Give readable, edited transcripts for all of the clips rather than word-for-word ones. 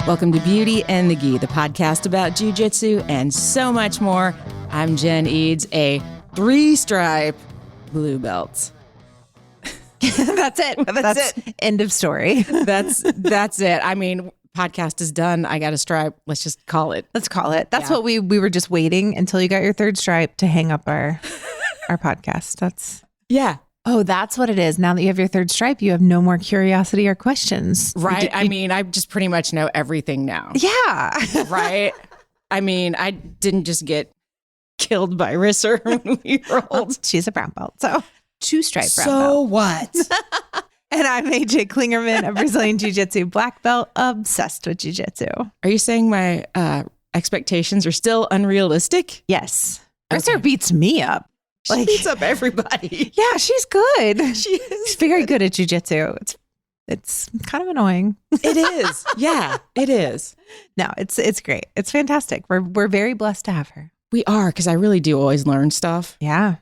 Welcome to Beauty and the Gi, the podcast about Jiu-Jitsu and so much more. I'm Jen Eads, a 3-stripe blue belt. That's it. That's it. End of story. That's it. I mean, podcast is done. I got a stripe. Let's just call it. Let's call it. That's what we were just waiting until you got your 3rd stripe to hang up our podcast. Oh, that's what it is. Now that you have your 3rd stripe, you have no more curiosity or questions. Right. I mean, I just pretty much know everything now. Yeah. Right. I mean, I didn't just get killed by Risser when we were old. She's a brown belt. So 2-stripe brown belt. So what? And I'm AJ Klingerman, a Brazilian Jiu-Jitsu black belt, obsessed with Jiu-Jitsu. Are you saying my expectations are still unrealistic? Yes. Risser beats me up. She beats up everybody. Yeah, she's good. She's very good at jiu-jitsu. It's kind of annoying. It is. Yeah, it is. No, it's great. It's fantastic. We're very blessed to have her. We are, because I really do always learn stuff. Yeah.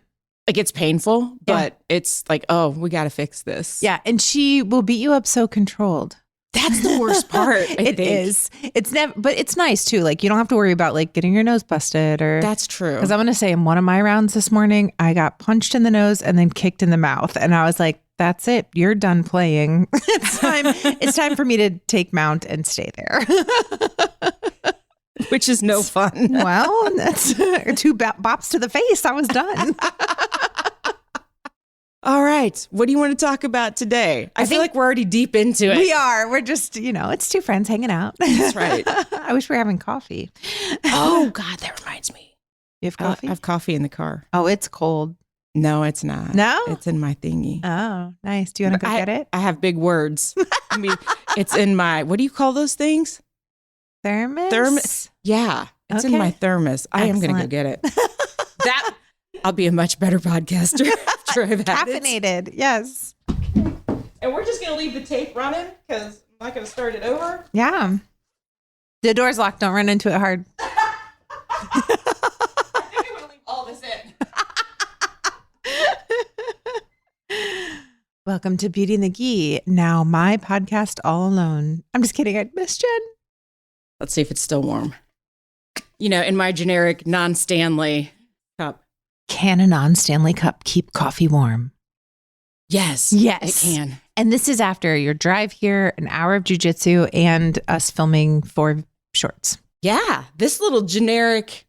Like, it's painful, but it's like, oh, we got to fix this. Yeah, and she will beat you up so controlled. That's the worst part. It is. It's never, but it's nice too. Like, you don't have to worry about like getting your nose busted or. That's true. Because I'm going to say, in one of my rounds this morning, I got punched in the nose and then kicked in the mouth, and I was like, "That's it. You're done playing. It's time for me to take mount and stay there." Which is no fun. Well, that's 2 bops to the face. I was done. All right. What do you want to talk about today? I feel like we're already deep into it. We are. We're just, it's 2 friends hanging out. That's right. I wish we were having coffee. Oh, God, that reminds me. You have coffee? I have coffee in the car. Oh, it's cold. No, it's not. No? It's in my thingy. Oh, nice. Do you want to go get it? I have big words. I mean, it's in my, what do you call those things? Thermos? Yeah. It's in my thermos. I am going to go get it. I'll be a much better podcaster after I've had Caffeinated, yes. And we're just going to leave the tape running because I'm not going to start it over. Yeah. The door's locked. Don't run into it hard. I think I'm going to leave all this in. Welcome to Beauty and the Gi. Now my podcast all alone. I'm just kidding. I miss Jen. Let's see if it's still warm. In my generic non-Stanley cup. Can a non-Stanley cup keep coffee warm? Yes, it can. And this is after your drive here, an hour of jiu-jitsu, and us filming 4 shorts. Yeah, this little generic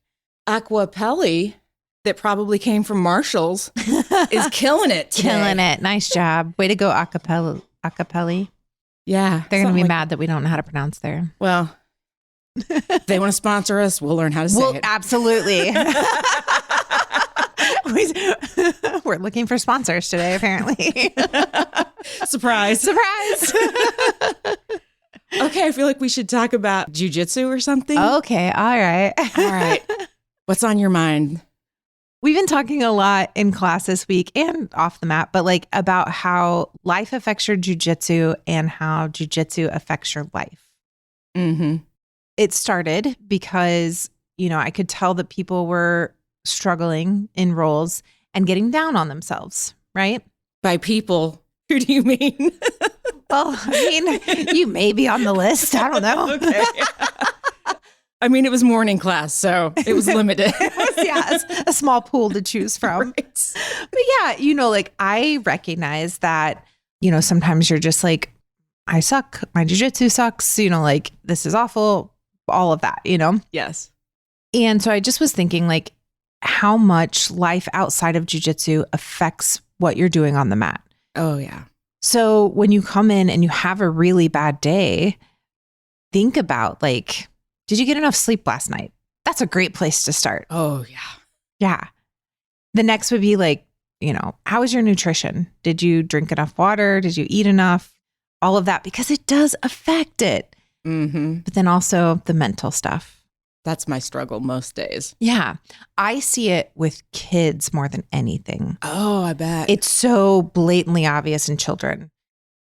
Aquapelli that probably came from Marshall's is killing it today. Killing it. Nice job. Way to go, Acapelli. Yeah. They're going to be mad that we don't know how to pronounce there. Well, if they want to sponsor us, we'll learn how to say it. Absolutely. We're looking for sponsors today, apparently. Surprise. Okay, I feel like we should talk about jiu-jitsu or something. Okay, all right. What's on your mind? We've been talking a lot in class this week and off the mat, but like about how life affects your jiu-jitsu and how jiu-jitsu affects your life. Mm-hmm. It started because, I could tell that people were struggling in roles and getting down on themselves, right? By people, who do you mean? Well, I mean, you may be on the list. I don't know. Okay. I mean, it was morning class, so it was limited. It's a small pool to choose from. Right. But yeah, I recognize that, sometimes you're just like, I suck. My jiu-jitsu sucks. This is awful. All of that, Yes. And so I just was thinking like how much life outside of jiu-jitsu affects what you're doing on the mat. Oh, yeah. So when you come in and you have a really bad day, think about like, did you get enough sleep last night? That's a great place to start. Oh, yeah. Yeah. The next would be like, how is your nutrition? Did you drink enough water? Did you eat enough? All of that, because it does affect it. Mm-hmm. But then also the mental stuff. That's my struggle most days. Yeah. I see it with kids more than anything. Oh, I bet. It's so blatantly obvious in children.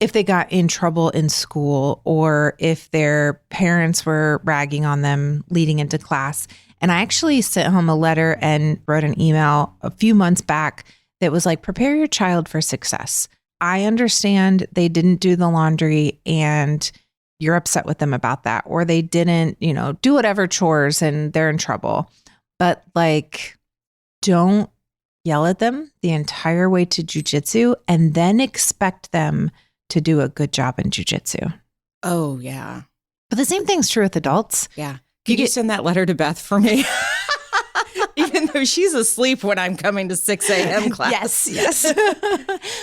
If they got in trouble in school or if their parents were ragging on them leading into class. And I actually sent home a letter and wrote an email a few months back that was like, prepare your child for success. I understand they didn't do the laundry and you're upset with them about that, or they didn't, do whatever chores and they're in trouble. But like, don't yell at them the entire way to jiu-jitsu and then expect them to do a good job in jiu-jitsu. Oh, yeah. But the same thing's true with adults. Yeah. Could you send that letter to Beth for me? Even though she's asleep when I'm coming to 6 a.m. class. Yes.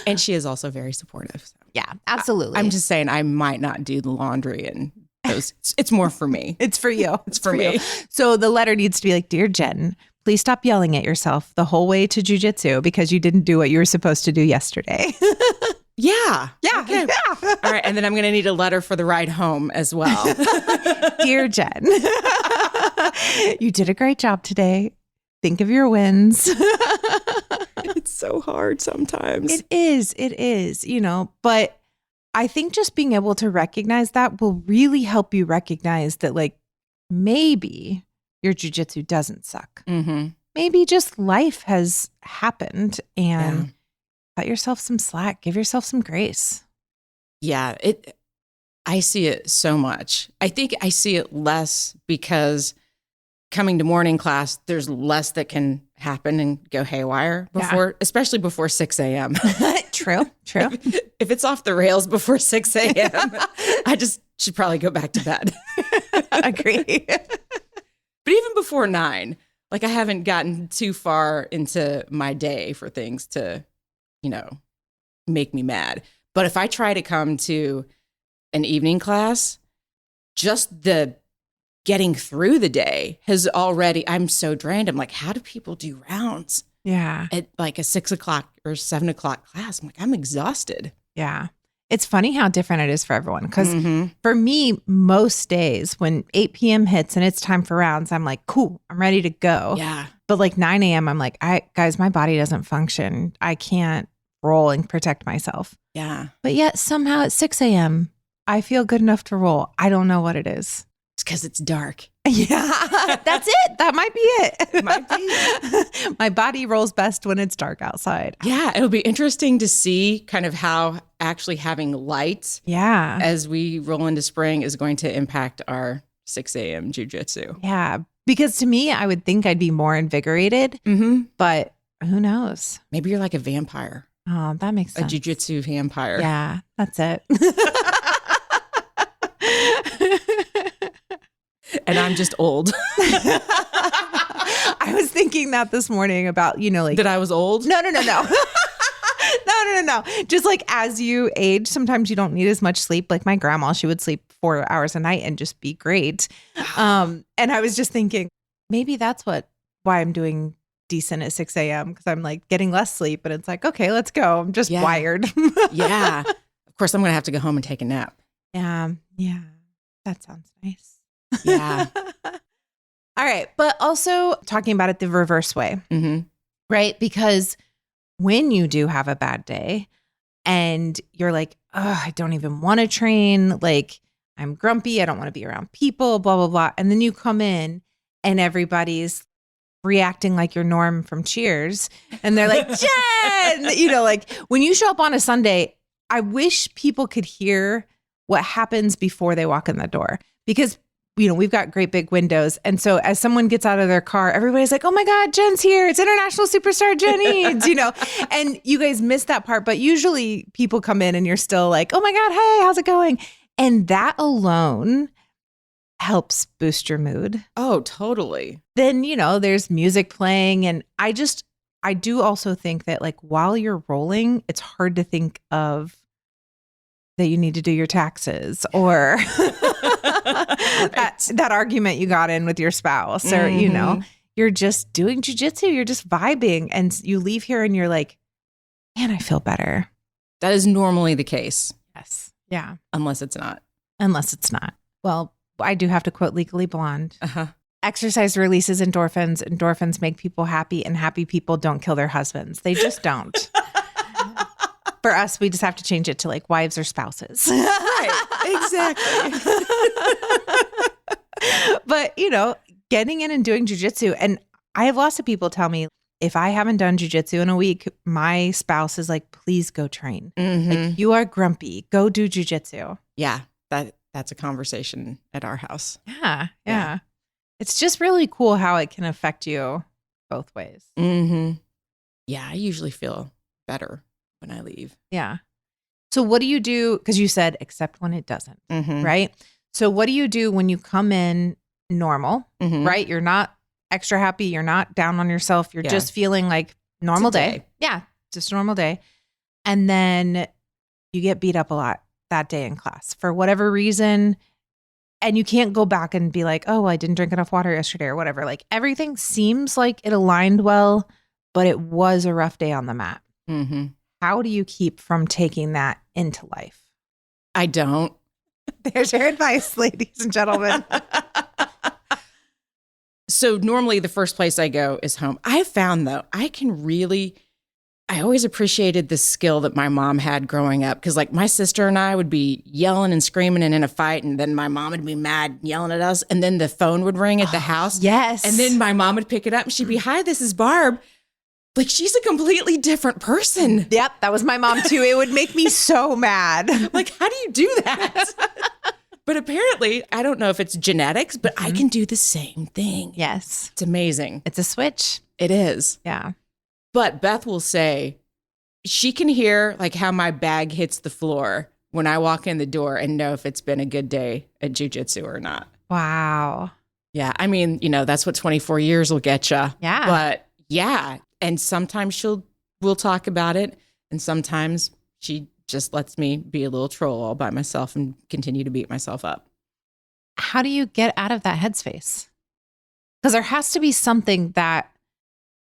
And she is also very supportive. So. Yeah, absolutely. I'm just saying I might not do the laundry and those. It's more for me. It's for you. It's for me. You. So the letter needs to be like, Dear Jen, please stop yelling at yourself the whole way to jiu-jitsu because you didn't do what you were supposed to do yesterday. Yeah. Okay. Yeah. All right. And then I'm going to need a letter for the ride home as well. Dear Jen, you did a great job today. Think of your wins. It's so hard sometimes. It is, but I think just being able to recognize that will really help you recognize that like maybe your jiu-jitsu doesn't suck. Mm-hmm. Maybe just life has happened and cut yourself some slack, give yourself some grace. Yeah, I see it so much. I think I see it less because coming to morning class, there's less that can happen and go haywire before, especially before 6 a.m. True. If it's off the rails before 6 a.m., I just should probably go back to bed. Agree. But even before 9, like I haven't gotten too far into my day for things to, make me mad. But if I try to come to an evening class, just the getting through the day has already, I'm so drained. I'm like, how do people do rounds? Yeah. At like a 6 o'clock or 7 o'clock class? I'm like, I'm exhausted. Yeah. It's funny how different it is for everyone. Because for me, most days when 8 p.m. hits and it's time for rounds, I'm like, cool, I'm ready to go. Yeah. But like 9 a.m., I'm like, guys, my body doesn't function. I can't roll and protect myself. Yeah. But yet somehow at 6 a.m., I feel good enough to roll. I don't know what it is. It's because it's dark. Yeah, that's it. That might be it. It might be. My body rolls best when it's dark outside. Yeah, it'll be interesting to see kind of how actually having light as we roll into spring is going to impact our 6 a.m. jiu-jitsu. Yeah, because to me, I would think I'd be more invigorated, but who knows? Maybe you're like a vampire. Oh, that makes sense. A jiu-jitsu vampire. Yeah, that's it. And I'm just old. I was thinking that this morning about, like... That I was old? No. No. Just like as you age, sometimes you don't need as much sleep. Like my grandma, she would sleep 4 hours a night and just be great. And I was just thinking, maybe that's why I'm doing decent at 6 a.m. because I'm like getting less sleep. And it's like, okay, let's go. I'm just wired. Yeah. Of course, I'm going to have to go home and take a nap. Yeah. That sounds nice. Yeah. All right. But also talking about it the reverse way, right? Because when you do have a bad day and you're like, oh, I don't even want to train. Like I'm grumpy. I don't want to be around people, blah, blah, blah. And then you come in and everybody's reacting like your Norm from Cheers. And they're like, Jen, like when you show up on a Sunday, I wish people could hear what happens before they walk in the door because we've got great big windows. And so as someone gets out of their car, everybody's like, oh my God, Jen's here. It's international superstar Jen Eads, and you guys miss that part. But usually people come in and you're still like, oh my God, hey, how's it going? And that alone helps boost your mood. Oh, totally. Then, there's music playing. And I do also think that like while you're rolling, it's hard to think of that you need to do your taxes or that argument you got in with your spouse or, you're just doing jiu-jitsu. You're just vibing and you leave here and you're like, man, I feel better. That is normally the case. Yes. Yeah. Unless it's not. Well, I do have to quote Legally Blonde. Exercise releases endorphins. Endorphins make people happy and happy people don't kill their husbands. They just don't. For us, we just have to change it to like wives or spouses. Right, exactly. But, getting in and doing jiu-jitsu. And I have lots of people tell me, if I haven't done jiu-jitsu in a week, my spouse is like, please go train. Like, you are grumpy. Go do jiu-jitsu. Yeah, that's a conversation at our house. Yeah. It's just really cool how it can affect you both ways. Mm-hmm. Yeah, I usually feel better when I leave. Yeah. So what do you do? Because you said except when it doesn't, right? So what do you do when you come in normal, right? You're not extra happy. You're not down on yourself. You're just feeling like normal day. Yeah, just a normal day. And then you get beat up a lot that day in class for whatever reason. And you can't go back and be like, oh, I didn't drink enough water yesterday or whatever. Like everything seems like it aligned well, but it was a rough day on the mat. How do you keep from taking that into life? I don't. There's your advice, ladies and gentlemen. So normally the first place I go is home. I found though, I always appreciated the skill that my mom had growing up. Cause like my sister and I would be yelling and screaming and in a fight. And then my mom would be mad yelling at us. And then the phone would ring at the house. Yes. And then my mom would pick it up and she'd be, hi, this is Barb. Like she's a completely different person. Yep. That was my mom too. It would make me so mad. Like, how do you do that? But apparently, I don't know if it's genetics, but I can do the same thing. Yes. It's amazing. It's a switch. It is. Yeah. But Beth will say she can hear like how my bag hits the floor when I walk in the door and know if it's been a good day at jiu-jitsu or not. Wow. Yeah. I mean, that's what 24 years will get you. Yeah. But yeah. And sometimes we'll talk about it. And sometimes she just lets me be a little troll all by myself and continue to beat myself up. How do you get out of that headspace? Because there has to be something that,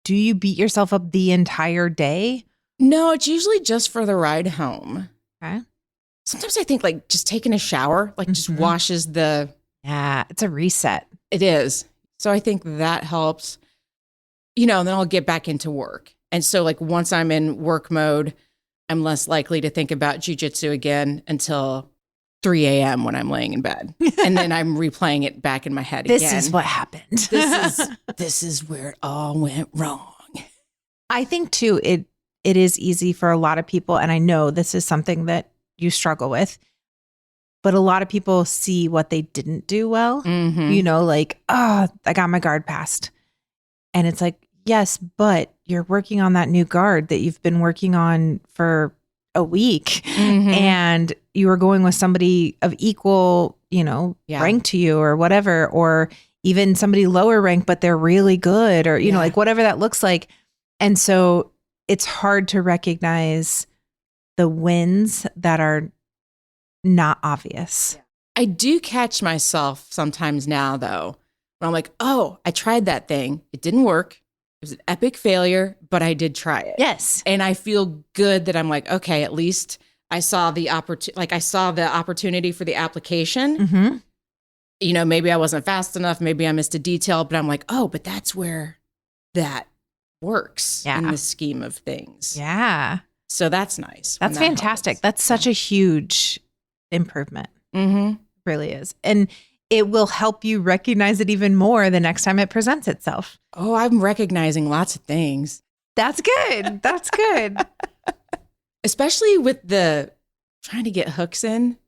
do you beat yourself up the entire day? No, it's usually just for the ride home. Okay. Sometimes I think like just taking a shower, like just washes Yeah, it's a reset. It is. So I think that helps, and then I'll get back into work. And so like once I'm in work mode, I'm less likely to think about jiu-jitsu again until 3 a.m. when I'm laying in bed. And then I'm replaying it back in my head again. This is what happened. This is where it all went wrong. I think too, it is easy for a lot of people. And I know this is something that you struggle with, but a lot of people see what they didn't do well. Like, oh, I got my guard passed. And it's like, yes, but you're working on that new guard that you've been working on for a week and you were going with somebody of equal, rank to you or whatever, or even somebody lower rank, but they're really good or, like whatever that looks like. And so it's hard to recognize the wins that are not obvious. I do catch myself sometimes now though, when I'm like, oh, I tried that thing. It didn't work. It was an epic failure, but I did try it. Yes. And I feel good that I'm like, okay, at least I saw the opportunity for the application. Maybe I wasn't fast enough. Maybe I missed a detail, but I'm like, oh, but that's where that works in the scheme of things. Yeah. So that's nice. That's fantastic. That's such a huge improvement. It really is. And it will help you recognize it even more the next time it presents itself. Oh, I'm recognizing lots of things. That's good. That's good. Especially with the trying to get hooks in.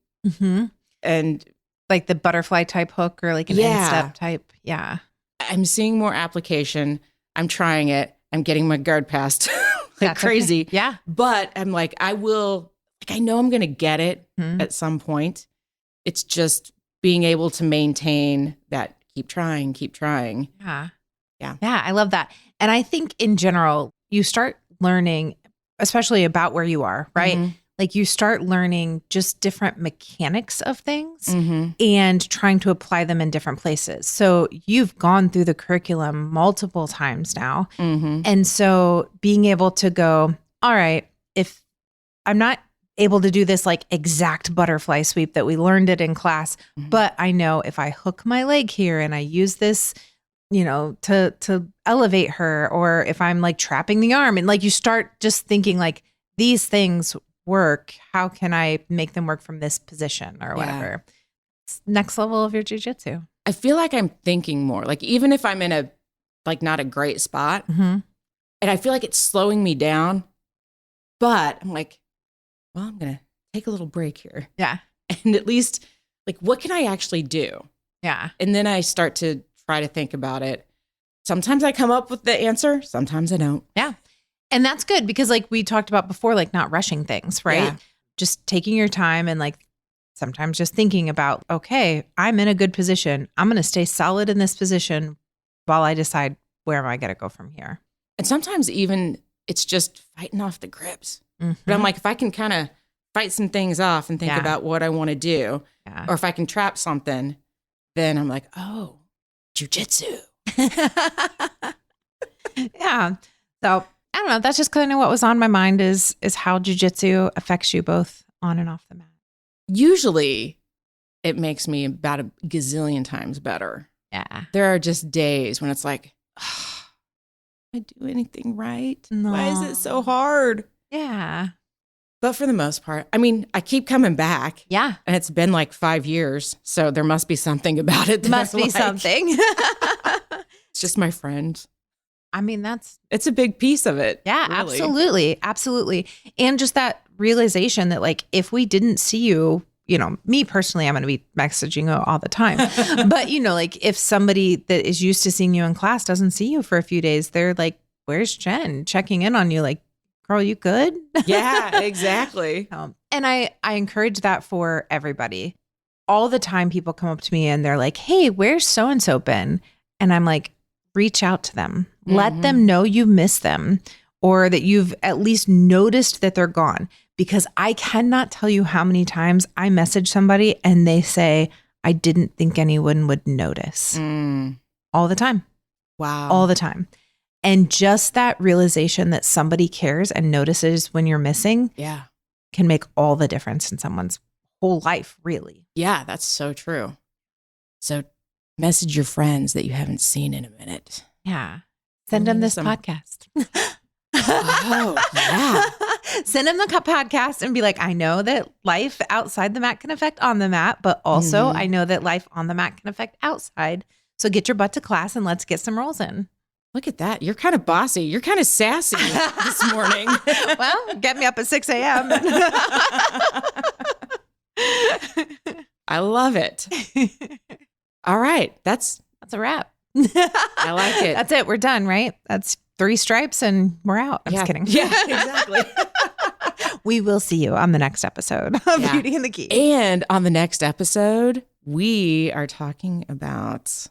And like the butterfly type hook or like an instep type. Yeah. I'm seeing more application. I'm trying it. I'm getting my guard passed like That's crazy. Okay. Yeah. But I'm like, I know I'm going to get it at some point. It's just being able to maintain that keep trying. Yeah. Yeah. Yeah. I love that. And I think in general, you start learning, especially about where you are, right? Like you start learning just different mechanics of things and trying to apply them in different places. So you've gone through the curriculum multiple times now. And so being able to go, all right, if I'm not able to do this like exact butterfly sweep that we learned it in class, but I know if I hook my leg here and I use this, to elevate her, or if I'm like trapping the arm, and like you start just thinking like these things work, how can I make them work from this position or whatever? It's next level of your jiu-jitsu. I feel like I'm thinking more, like even if I'm in a like not a great spot and I feel like it's slowing me down, but I'm like, well, I'm going to take a little break here. Yeah. And at least like, what can I actually do? Yeah. And then I start to try to think about it. Sometimes I come up with the answer. Sometimes I don't. Yeah. And that's good because like we talked about before, like not rushing things, right? Yeah. Just taking your time and like sometimes just thinking about, okay, I'm in a good position. I'm going to stay solid in this position while I decide where am I going to go from here. And sometimes even it's just fighting off the grips. But I'm like, if I can kind of fight some things off and think about what I want to do, or if I can trap something, then I'm like, oh, Jiu-Jitsu. Yeah. So I don't know. That's just kind of what was on my mind is how Jiu-Jitsu affects you both on and off the mat. Usually it makes me about a gazillion times better. Yeah. There are just days when it's like, oh, I do anything right? No. Why is it so hard? Yeah. But for the most part, I mean, I keep coming back. Yeah. And it's been like 5 years. So there must be something about it. Must be something. It's just my friend. I mean, it's a big piece of it. Yeah, really. absolutely. Absolutely. And just that realization that like, if we didn't see you, you know, me personally, I'm going to be messaging you all the time. But, you know, like if somebody that is used to seeing you in class doesn't see you for a few days, they're like, where's Jen? Checking in on you like, girl, you good? Yeah, exactly. And I encourage that for everybody. All the time people come up to me and they're like, hey, where's so-and-so been? And I'm like, reach out to them. Let them know you miss them or that you've at least noticed that they're gone. Because I cannot tell you how many times I message somebody and they say, I didn't think anyone would notice. All the time. Wow. All the time. And just that realization that somebody cares and notices when you're missing can make all the difference in someone's whole life, really. Yeah, that's so true. So message your friends that you haven't seen in a minute. Yeah. Send them this podcast. Oh, yeah. Send them the podcast and be like, I know that life outside the mat can affect on the mat, but also I know that life on the mat can affect outside. So get your butt to class and let's get some rolls in. Look at that. You're kind of bossy. You're kind of sassy this morning. Well, get me up at 6 a.m. I love it. All right. That's a wrap. I like it. That's it. We're done, right? That's 3 stripes and we're out. I'm just kidding. Yeah, exactly. We will see you on the next episode of Beauty and the Gi. And on the next episode, we are talking about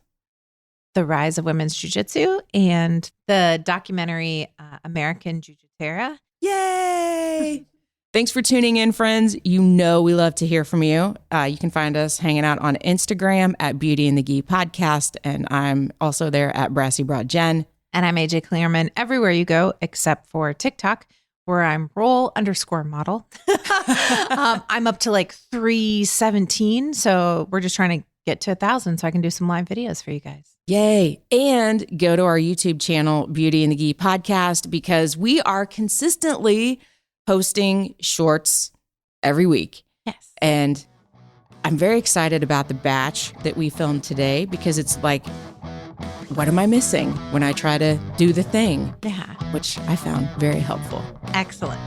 the rise of women's jiu-jitsu and the documentary American Jiu-Jitsu. Yay! Thanks for tuning in, friends. You know we love to hear from you. You can find us hanging out on Instagram at Beauty and the Gi Podcast, and I'm also there at Brassy Broad Jen. And I'm AJ Clearman everywhere you go except for TikTok, where I'm roll_model. I'm up to like 317, so we're just trying to get to 1,000 so I can do some live videos for you guys. Yay. And go to our YouTube channel, Beauty and the Gi Podcast, because we are consistently posting shorts every week. Yes. And I'm very excited about the batch that we filmed today because it's like, what am I missing when I try to do the thing? Yeah. Which I found very helpful. Excellent.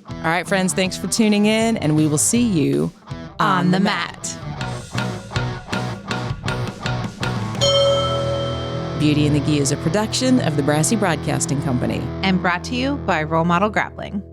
All right, friends, thanks for tuning in, and we will see you on the mat. Beauty and the Gi is a production of the Brassy Broadcasting Company and brought to you by Role Model Grappling.